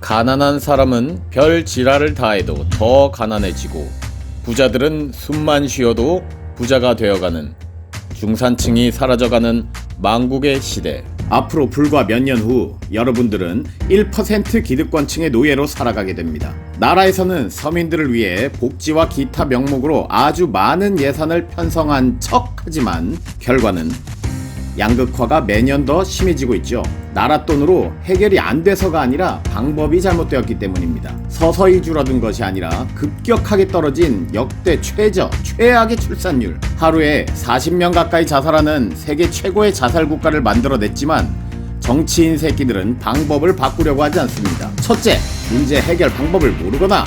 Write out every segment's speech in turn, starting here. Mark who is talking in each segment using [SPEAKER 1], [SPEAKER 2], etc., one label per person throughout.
[SPEAKER 1] 가난한 사람은 별 지랄을 다해도 더 가난해지고 부자들은 숨만 쉬어도 부자가 되어가는 중산층이 사라져가는 망국의 시대. 앞으로 불과 몇 년 후 여러분들은 1% 기득권층의 노예로 살아가게 됩니다. 나라에서는 서민들을 위해 복지와 기타 명목으로 아주 많은 예산을 편성한 척하지만 결과는 양극화가 매년 더 심해지고 있죠. 나라 돈으로 해결이 안 돼서가 아니라 방법이 잘못되었기 때문입니다. 서서히 줄어든 것이 아니라 급격하게 떨어진 역대 최악의 출산율. 하루에 40명 가까이 자살하는 세계 최고의 자살 국가를 만들어냈지만 정치인 새끼들은 방법을 바꾸려고 하지 않습니다. 첫째, 문제 해결 방법을 모르거나,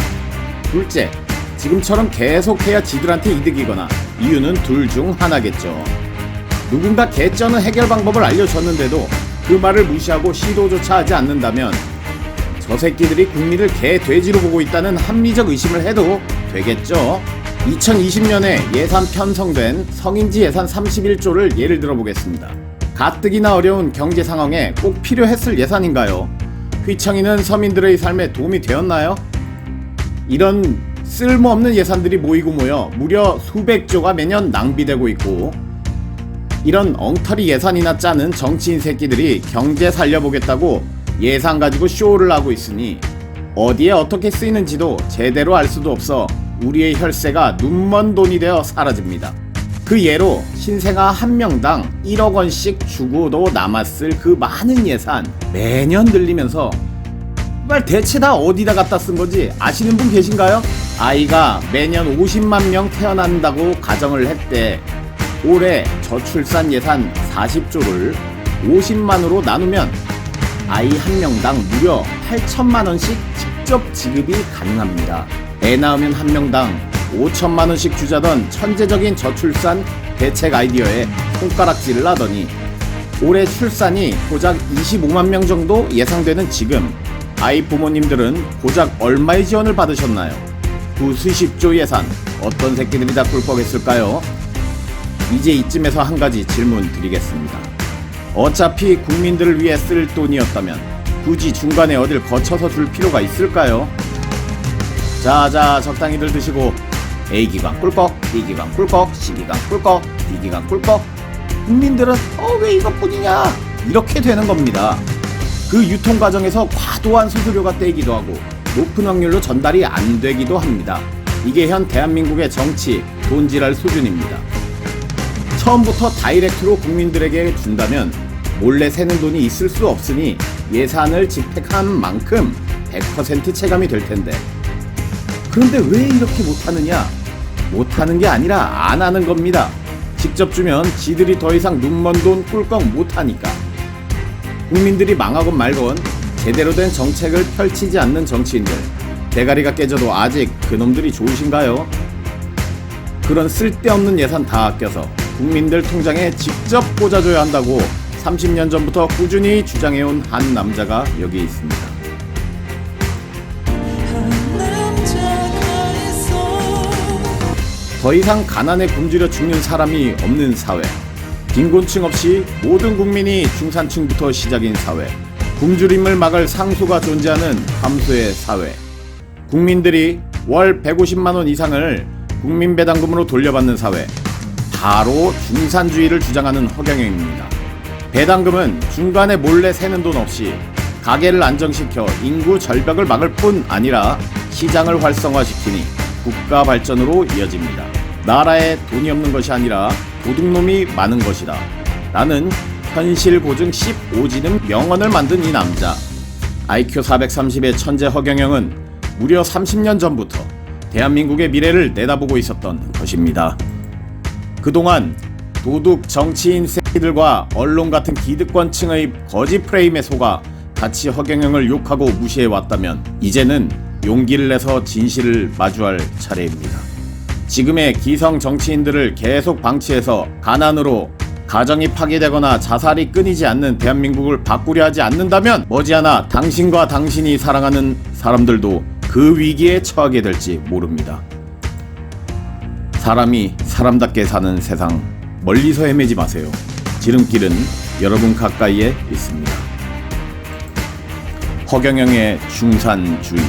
[SPEAKER 1] 둘째, 지금처럼 계속해야 지들한테 이득이거나. 이유는 둘 중 하나겠죠. 누군가 개쩌는 해결 방법을 알려줬는데도 그 말을 무시하고 시도조차 하지 않는다면 저 새끼들이 국민을 개 돼지로 보고 있다는 합리적 의심을 해도 되겠죠. 2020년에 예산 편성된 성인지 예산 31조를 예를 들어보겠습니다. 가뜩이나 어려운 경제 상황에 꼭 필요했을 예산인가요? 휘청이는 서민들의 삶에 도움이 되었나요? 이런 쓸모없는 예산들이 모이고 모여 무려 수백조가 매년 낭비되고 있고, 이런 엉터리 예산이나 짜는 정치인 새끼들이 경제 살려보겠다고 예산 가지고 쇼를 하고 있으니 어디에 어떻게 쓰이는지도 제대로 알 수도 없어 우리의 혈세가 눈먼 돈이 되어 사라집니다. 그 예로 신생아 한 명당 1억 원씩 주고도 남았을 그 많은 예산 매년 늘리면서 대체 다 어디다 갖다 쓴 거지 아시는 분 계신가요? 아이가 매년 50만 명 태어난다고 가정을 했대. 올해 저출산 예산 40조를 50만으로 나누면 아이 한 명당 무려 8천만 원씩 직접 지급이 가능합니다. 애 낳으면 한 명당 5천만 원씩 주자던 천재적인 저출산 대책 아이디어에 손가락질을 하더니 올해 출산이 고작 25만 명 정도 예상되는 지금 아이 부모님들은 고작 얼마의 지원을 받으셨나요? 그 수십조 예산 어떤 새끼들이 다 꿀꺽했을까요? 이제 이쯤에서 한 가지 질문 드리겠습니다. 어차피 국민들을 위해 쓸 돈이었다면 굳이 중간에 어딜 거쳐서 줄 필요가 있을까요? 자 적당히들 드시고 A기관 꿀꺽, B기관 꿀꺽, C기관 꿀꺽, D기관 꿀꺽. 국민들은 왜 이것뿐이냐 이렇게 되는 겁니다. 그 유통 과정에서 과도한 수수료가 떼이기도 하고 높은 확률로 전달이 안 되기도 합니다. 이게 현 대한민국의 정치 돈질할 수준입니다. 처음부터 다이렉트로 국민들에게 준다면 몰래 새는 돈이 있을 수 없으니 예산을 집행한 만큼 100% 체감이 될 텐데, 그런데 왜 이렇게 못하느냐? 못하는 게 아니라 안 하는 겁니다. 직접 주면 지들이 더 이상 눈먼 돈 꿀꺽 못하니까. 국민들이 망하건 말건 제대로 된 정책을 펼치지 않는 정치인들, 대가리가 깨져도 아직 그놈들이 좋으신가요? 그런 쓸데없는 예산 다 아껴서 국민들 통장에 직접 꽂아줘야 한다고 30년 전부터 꾸준히 주장해온 한 남자가 여기 있습니다. 더 이상 가난에 굶주려 죽는 사람이 없는 사회, 빈곤층 없이 모든 국민이 중산층부터 시작인 사회, 굶주림을 막을 상수가 존재하는 함수의 사회, 국민들이 월 150만원 이상을 국민배당금으로 돌려받는 사회, 바로 중산주의를 주장하는 허경영입니다. 배당금은 중간에 몰래 새는 돈 없이 가계를 안정시켜 인구 절벽을 막을 뿐 아니라 시장을 활성화시키니 국가 발전으로 이어집니다. 나라에 돈이 없는 것이 아니라 도둑놈이 많은 것이다. 라는 현실 고증 15지능 명언을 만든 이 남자. IQ 430의 천재 허경영은 무려 30년 전부터 대한민국의 미래를 내다보고 있었던 것입니다. 그동안 도둑 정치인 새끼들과 언론 같은 기득권층의 거짓 프레임에 속아 같이 허경영을 욕하고 무시해왔다면 이제는 용기를 내서 진실을 마주할 차례입니다. 지금의 기성 정치인들을 계속 방치해서 가난으로 가정이 파괴되거나 자살이 끊이지 않는 대한민국을 바꾸려 하지 않는다면 머지않아 당신과 당신이 사랑하는 사람들도 그 위기에 처하게 될지 모릅니다. 사람이 사람답게 사는 세상, 멀리서 헤매지 마세요. 지름길은 여러분 가까이에 있습니다. 허경영의 중산주의.